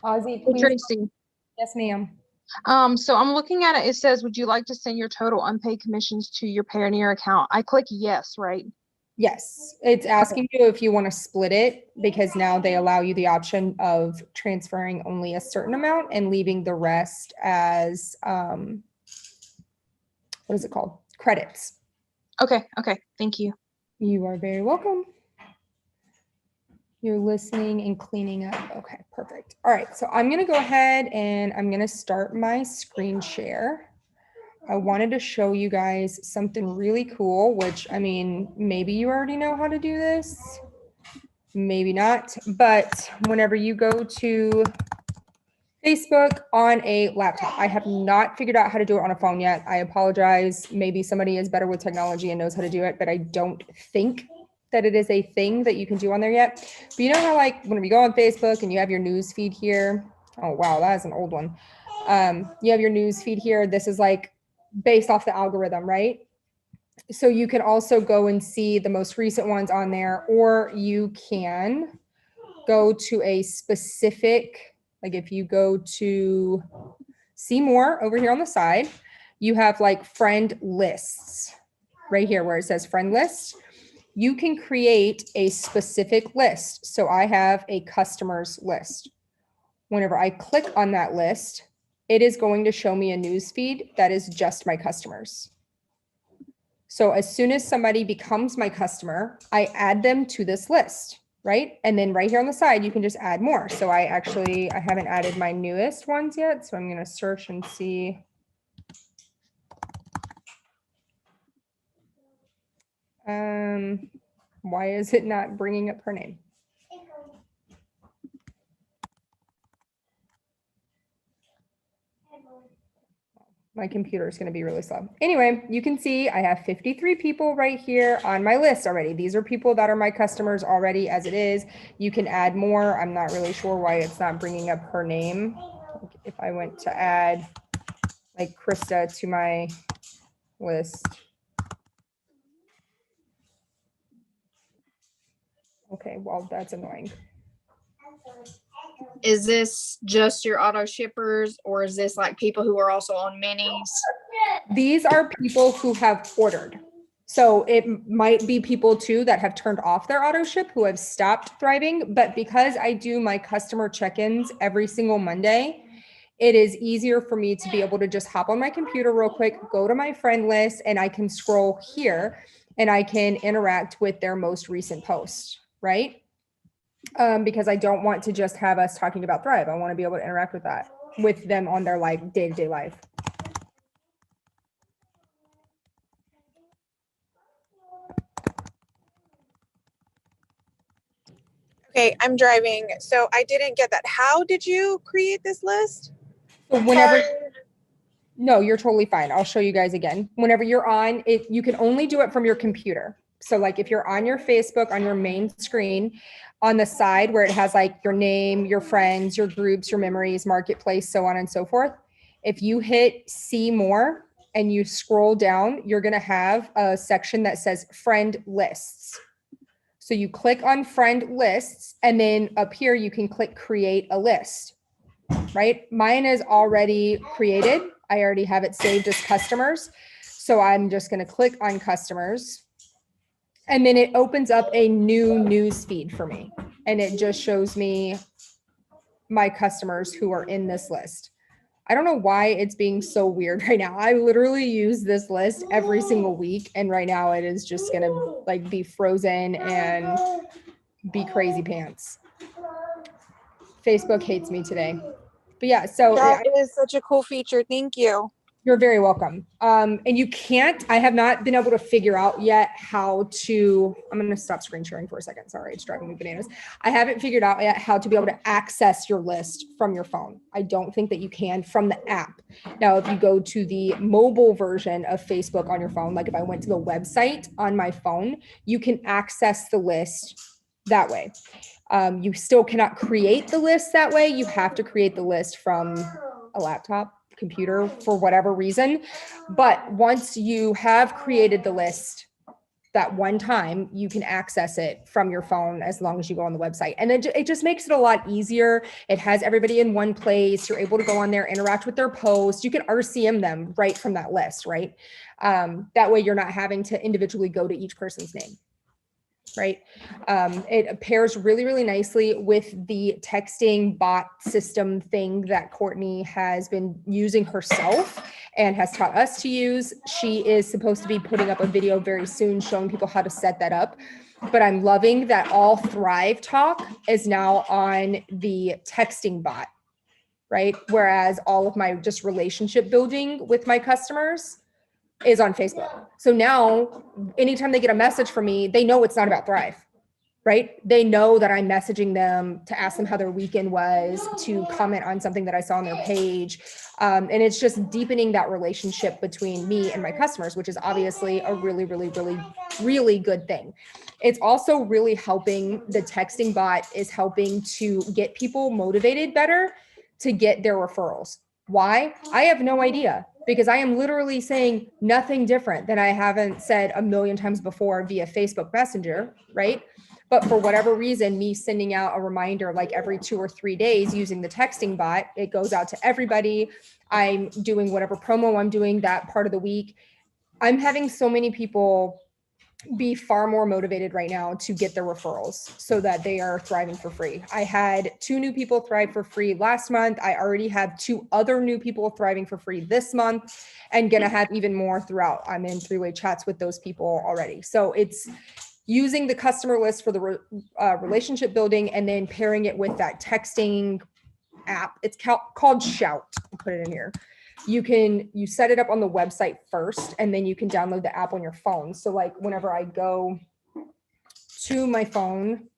Ozzy, Hey, please. Tracy. Yes, ma'am. So I'm looking at it. It says, would you like to send your total unpaid commissions to your Payoneer account? I click yes, right? Yes, it's asking you if you want to split it because now they allow you the option of transferring only a certain amount and leaving the rest as, what is it called? Credits. Okay. Thank you. You are very welcome. You're listening and cleaning up. Okay, perfect. All right, so I'm gonna go ahead and I'm gonna start my screen share. I wanted to show you guys something really cool, which I mean, maybe you already know how to do this, maybe not, but whenever you go to Facebook on a laptop, I have not figured out how to do it on a phone yet. I apologize. Maybe somebody is better with technology and knows how to do it, but I don't think that it is a thing that you can do on there yet. But you know how like when we go on Facebook and you have your news feed here. Oh, wow, that is an old one. You have your news feed here. This is like based off the algorithm, right? So you can also go and see the most recent ones on there, or you can go to a specific, like if you go to see more over here on the side, you have like friend lists right here where it says friend list. You can create a specific list. So I have a customers list. Whenever I click on that list, it is going to show me a news feed that is just my customers. So as soon as somebody becomes my customer, I add them to this list, right? And then right here on the side, you can just add more. So I haven't added my newest ones yet. So I'm going to search and see. Why is it not bringing up her name? My computer is going to be really slow. Anyway, you can see I have 53 people right here on my list already. These are people that are my customers already as it is. You can add more. I'm not really sure why it's not bringing up her name. If I went to add like Krista to my list. Okay, well, that's annoying. Is this just your auto shippers, or is this like people who are also on minis? These are people who have ordered. So it might be people too that have turned off their auto ship who have stopped thriving. But because I do my customer check-ins every single Monday, it is easier for me to be able to just hop on my computer real quick, go to my friend list, and I can scroll here and I can interact with their most recent post, right? Because I don't want to just have us talking about Thrive. I want to be able to interact with that, with them on their like day-to-day life. Okay, I'm driving, so I didn't get that. How did you create this list? So whenever, no, you're totally fine. I'll show you guys again. Whenever you're on it, you can only do it from your computer. So like if you're on your Facebook, on your main screen, on the side where it has like your name, your friends, your groups, your memories, marketplace, so on and so forth. If you hit see more and you scroll down, you're going to have a section that says friend lists. So you click on friend lists, and then up here you can click create a list, right? Mine is already created. I already have it saved as customers. So I'm just going to click on customers, and then it opens up a new news feed for me. And it just shows me my customers who are in this list. I don't know why it's being so weird right now. I literally use this list every single week, and right now it is just gonna like be frozen and be crazy pants. Facebook hates me today. But yeah, so that is such a cool feature. Thank you. You're very welcome. And you can't, I have not been able to figure out yet how to, I'm going to stop screen sharing for a second. Sorry, it's driving me bananas. I haven't figured out yet how to be able to access your list from your phone. I don't think that you can from the app. Now, if you go to the mobile version of Facebook on your phone, like if I went to the website on my phone, you can access the list that way. You still cannot create the list that way. You have to create the list from a laptop, computer, for whatever reason. But once you have created the list, that one time, you can access it from your phone as long as you go on the website. And then it just makes it a lot easier. It has everybody in one place. You're able to go on there, interact with their posts. You can RCM them right from that list, right? That way you're not having to individually go to each person's name, right? It pairs really, really nicely with the texting bot system thing that Courtney has been using herself and has taught us to use. She is supposed to be putting up a video very soon showing people how to set that up. But I'm loving that all Thrive Talk is now on the texting bot, right? Whereas all of my just relationship building with my customers is on Facebook. So now anytime they get a message from me, they know it's not about Thrive, right? They know that I'm messaging them to ask them how their weekend was, to comment on something that I saw on their page. And it's just deepening that relationship between me and my customers, which is obviously a really, really, really, really good thing. It's also really helping, the texting bot is helping to get people motivated better to get their referrals. Why? I have no idea, because I am literally saying nothing different than I haven't said a million times before via Facebook Messenger, right? But for whatever reason, me sending out a reminder like every 2 or 3 days using the texting bot, it goes out to everybody. I'm doing whatever promo I'm doing that part of the week. I'm having so many people be far more motivated right now to get their referrals so that they are thriving for free. I had 2 new people thrive for free last month. I already have 2 other new people thriving for free this month, and gonna have even more throughout. I'm in 3-way chats with those people already. So it's using the customer list for the relationship building and then pairing it with that texting app. It's called Shout. I'll put it in here. You set it up on the website first, and then you can download the app on your phone. So like whenever I go to my phone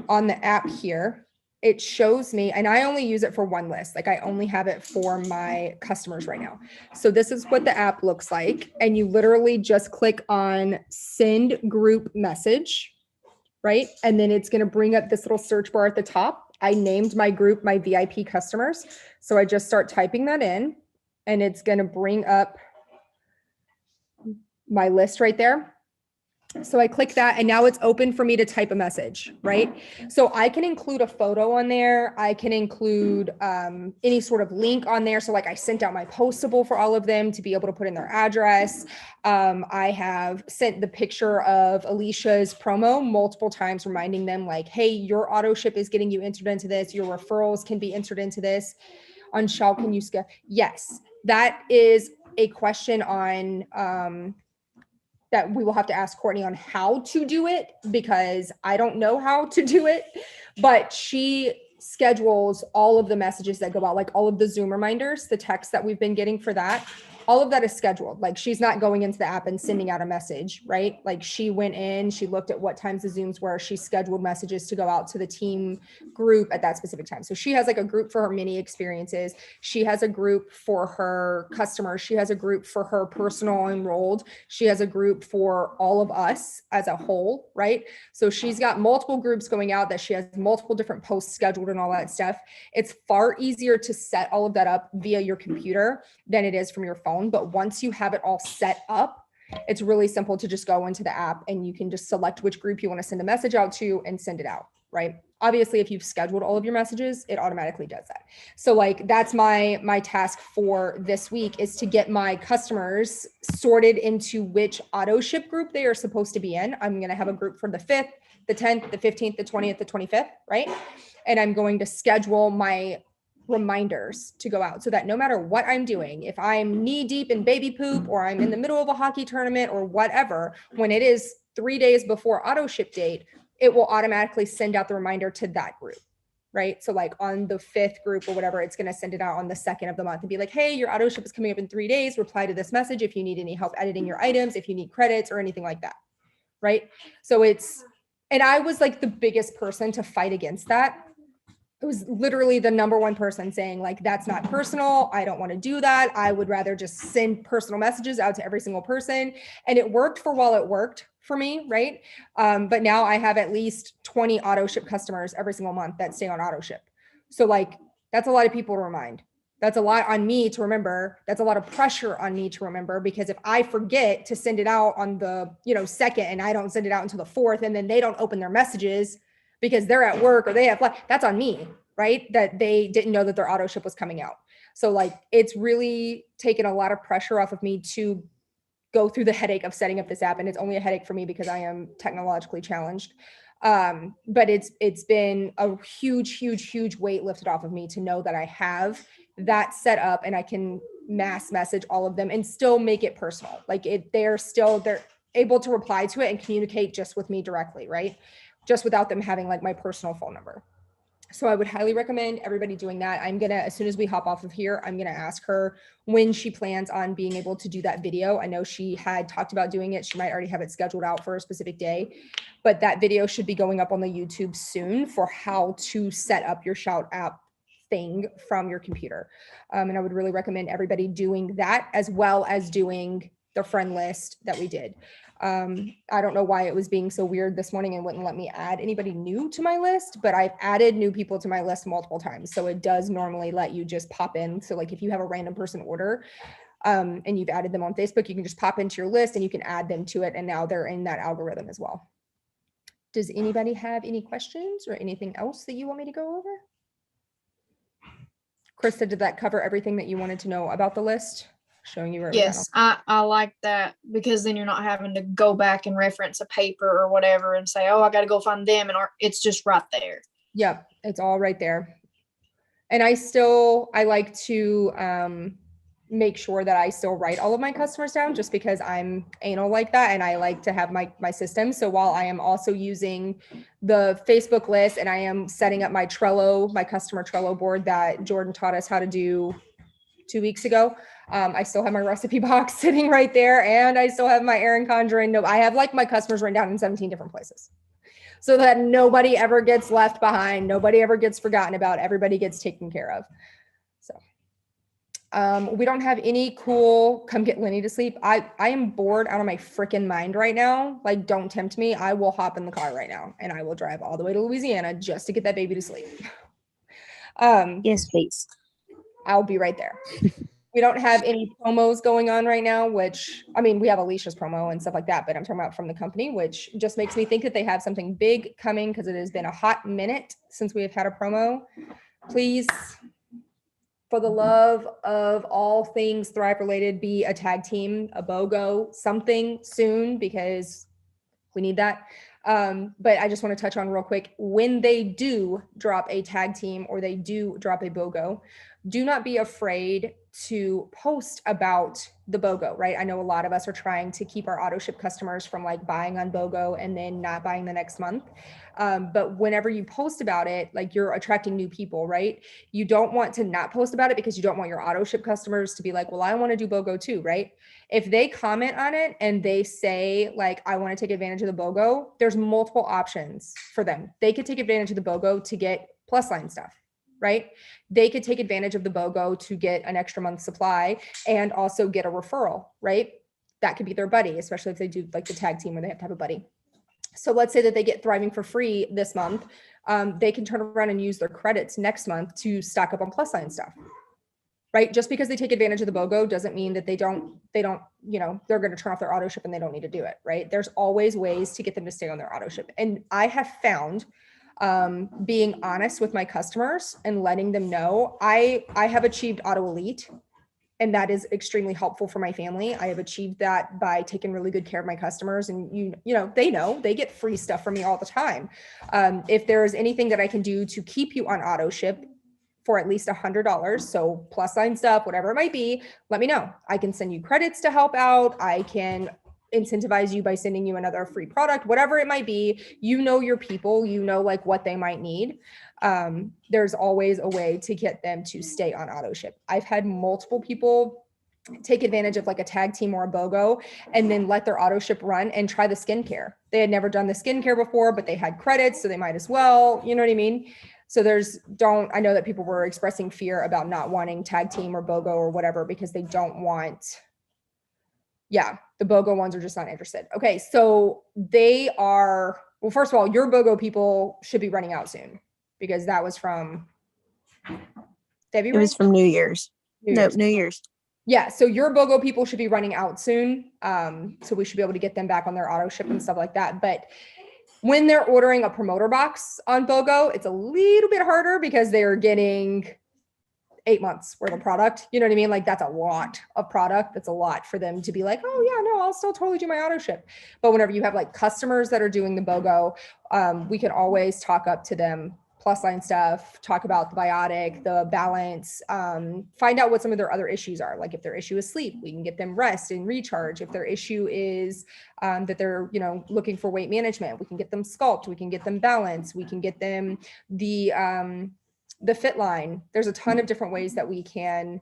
on the app here, it shows me, and I only use it for one list. Like I only have it for my customers right now. So this is what the app looks like. And you literally just click on send group message, right? And then it's going to bring up this little search bar at the top. I named my group my VIP customers. So I just start typing that in, and it's going to bring up my list right there. So I click that, and now it's open for me to type a message, right? So I can include a photo on there. I can include any sort of link on there. So like I sent out my postable for all of them to be able to put in their address. I have sent the picture of Alicia's promo multiple times, reminding them like, hey, your auto ship is getting you entered into this. Your referrals can be entered into this. On Shell, can you skip? Yes, that is a question on that we will have to ask Courtney on how to do it, because I don't know how to do it, but she schedules all of the messages that go out, like all of the Zoom reminders, the text that we've been getting for that. All of that is scheduled. Like she's not going into the app and sending out a message, right? Like she went in, she looked at what times the Zooms were, she scheduled messages to go out to the team group at that specific time. So she has like a group for her mini experiences. She has a group for her customers. She has a group for her personal enrolled. She has a group for all of us as a whole, right? So she's got multiple groups going out that she has multiple different posts scheduled and all that stuff. It's far easier to set all of that up via your computer than it is from your phone. But once you have it all set up, it's really simple to just go into the app and you can just select which group you want to send a message out to and send it out, right? Obviously, if you've scheduled all of your messages, it automatically does that. So like that's my task for this week, is to get my customers sorted into which auto ship group they are supposed to be in. I'm going to have a group for the 5th, the 10th, the 15th, the 20th, the 25th, right? And I'm going to schedule my reminders to go out so that no matter what I'm doing, if I'm knee deep in baby poop or I'm in the middle of a hockey tournament or whatever, when it is 3 days before auto ship date, it will automatically send out the reminder to that group, right? So like on the 5th group or whatever, it's going to send it out on the 2nd of the month and be like, hey, your auto ship is coming up in 3 days. Reply to this message if you need any help editing your items, if you need credits or anything like that, right? So and I was like the biggest person to fight against that. It was literally the number one person saying like, that's not personal. I don't want to do that. I would rather just send personal messages out to every single person. And it worked for while it worked for me, right? But now I have at least 20 auto ship customers every single month that stay on auto ship. So like, that's a lot of people to remind. That's a lot on me to remember. That's a lot of pressure on me to remember, because if I forget to send it out on the, second, and I don't send it out until the fourth, and then they don't open their messages because they're at work or they have, that's on me, right? That they didn't know that their auto ship was coming out. So like, it's really taken a lot of pressure off of me to go through the headache of setting up this app. And it's only a headache for me because I am technologically challenged. But it's been a huge weight lifted off of me to know that I have that set up and I can mass message all of them and still make it personal. Like they're able to reply to it and communicate just with me directly, right? Just without them having like my personal phone number. So I would highly recommend everybody doing that. I'm gonna, as soon as we hop off of here, I'm gonna ask her when she plans on being able to do that video. I know she had talked about doing it. She might already have it scheduled out for a specific day, but that video should be going up on the YouTube soon for how to set up your Shout app thing from your computer. And I would really recommend everybody doing that, as well as doing the friend list that we did. I don't know why it was being so weird this morning and wouldn't let me add anybody new to my list, but I've added new people to my list multiple times. So it does normally let you just pop in. So like if you have a random person order and you've added them on Facebook, you can just pop into your list and you can add them to it. And now they're in that algorithm as well. Does anybody have any questions or anything else that you want me to go over? Krista, did that cover everything that you wanted to know about the list? Showing you where it was at? Yes, I like that, because then you're not having to go back and reference a paper or whatever and say, oh, I got to go find them. And it's just right there. Yep, it's all right there. And I like to make sure that I still write all of my customers down, just because I'm anal like that. And I like to have my system. So while I am also using the Facebook list and I am setting up my Trello, my customer Trello board that Jordan taught us how to do 2 weeks ago, I still have my recipe box sitting right there. And I still have my Erin Condren note. I have like my customers written down in 17 different places, so that nobody ever gets left behind. Nobody ever gets forgotten about. Everybody gets taken care of. So we don't have any cool come get Lenny to sleep. I am bored out of my freaking mind right now. Like, don't tempt me. I will hop in the car right now and I will drive all the way to Louisiana just to get that baby to sleep. Yes, please. I'll be right there. We don't have any promos going on right now, which, I mean, we have Alicia's promo and stuff like that, but I'm talking about from the company, which just makes me think that they have something big coming, because it has been a hot minute since we have had a promo. Please, for the love of all things Thrive related, be a tag team, a BOGO, something soon, because we need that. But I just want to touch on real quick, when they do drop a tag team or they do drop a BOGO, do not be afraid to post about the BOGO, right? I know a lot of us are trying to keep our auto ship customers from like buying on BOGO and then not buying the next month. But whenever you post about it, like, you're attracting new people, right? You don't want to not post about it, because you don't want your auto ship customers to be like, well, I want to do BOGO too, right? If they comment on it and they say like, I want to take advantage of the BOGO, there's multiple options for them. They could take advantage of the BOGO to get plus line stuff, right? They could take advantage of the BOGO to get an extra month supply and also get a referral, right? That could be their buddy, especially if they do like the tag team where they have to have a buddy. So let's say that they get Thriving for free this month. They can turn around and use their credits next month to stock up on plus line stuff, right? Just because they take advantage of the BOGO doesn't mean that they don't, they're going to turn off their auto ship and they don't need to do it, right? There's always ways to get them to stay on their auto ship. And I have found, being honest with my customers and letting them know, I have achieved Auto Elite, and that is extremely helpful for my family. I have achieved that by taking really good care of my customers, and they know they get free stuff from me all the time. If there's anything that I can do to keep you on auto ship for at least $100, so plus line stuff, whatever it might be, let me know. I can send you credits to help out. I can incentivize you by sending you another free product, whatever it might be. Your people, like what they might need. There's always a way to get them to stay on auto ship. I've had multiple people take advantage of like a tag team or a BOGO and then let their auto ship run and try the skincare. They had never done the skincare before, but they had credits, so they might as well, you know what I mean? So I know that people were expressing fear about not wanting tag team or BOGO or whatever, because they don't want, the BOGO ones are just not interested. Okay. So first of all, your BOGO people should be running out soon, because that was from It was February? from New Year's. New No, Year's. New Year's. Yeah, so your BOGO people should be running out soon. So we should be able to get them back on their auto ship and stuff like that. But when they're ordering a promoter box on BOGO, it's a little bit harder because they're getting 8 months worth of product. You know what I mean? Like that's a lot of product. That's a lot for them to be like, oh yeah, no, I'll still totally do my auto ship. But whenever you have like customers that are doing the BOGO, we can always talk up to them plus line stuff, talk about the Biotic, the balance, find out what some of their other issues are. Like if their issue is sleep, we can get them rest and recharge. If their issue is that they're, looking for weight management, we can get them sculpt, we can get them balance, we can get them the fit line. There's a ton of different ways that we can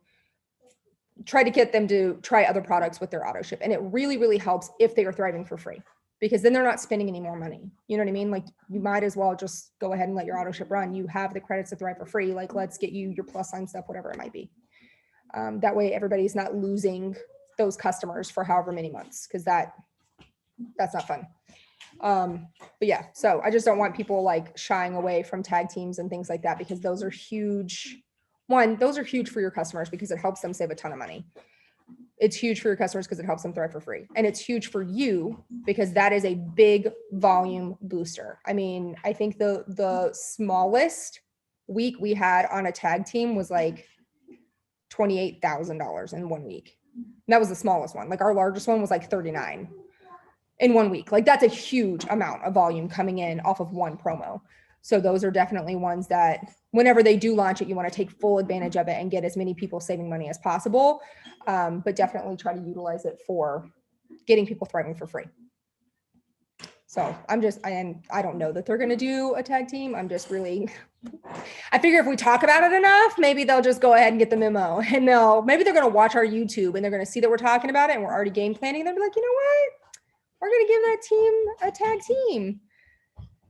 try to get them to try other products with their auto ship. And it really, really helps if they are thriving for free, because then they're not spending any more money. You know what I mean? Like you might as well just go ahead and let your auto ship run. You have the credits to thrive for free. Like let's get you your plus line stuff, whatever it might be. That way everybody's not losing those customers for however many months, because that's not fun. But yeah, so I just don't want people like shying away from tag teams and things like that, because those are huge. One, those are huge for your customers because it helps them save a ton of money. It's huge for your customers because it helps them thrive for free. And it's huge for you because that is a big volume booster. I mean, I think the smallest week we had on a tag team was like $28,000 in 1 week. And that was the smallest one. Like our largest one was like 39 in 1 week. Like that's a huge amount of volume coming in off of one promo. So those are definitely ones that whenever they do launch it, you want to take full advantage of it and get as many people saving money as possible. But definitely try to utilize it for getting people thriving for free. So I don't know that they're going to do a tag team. I'm just really, I figure if we talk about it enough, maybe they'll just go ahead and get the memo, and maybe they're going to watch our YouTube and they're going to see that we're talking about it and we're already game planning. They'll be like, you know what? We're going to give that team a tag team.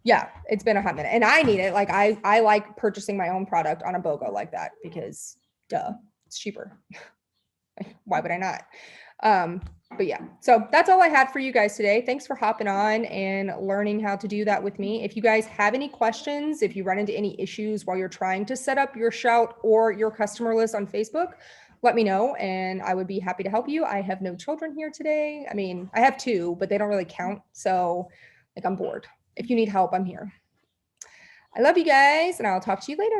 Yeah, it's been a hot minute and I need it. Like I like purchasing my own product on a BOGO like that because it's cheaper. Why would I not? But yeah, so that's all I had for you guys today. Thanks for hopping on and learning how to do that with me. If you guys have any questions, if you run into any issues while you're trying to set up your Shout or your customer list on Facebook, let me know and I would be happy to help you. I have no children here today. I mean, I have 2, but they don't really count. So like I'm bored. If you need help, I'm here. I love you guys and I'll talk to you later.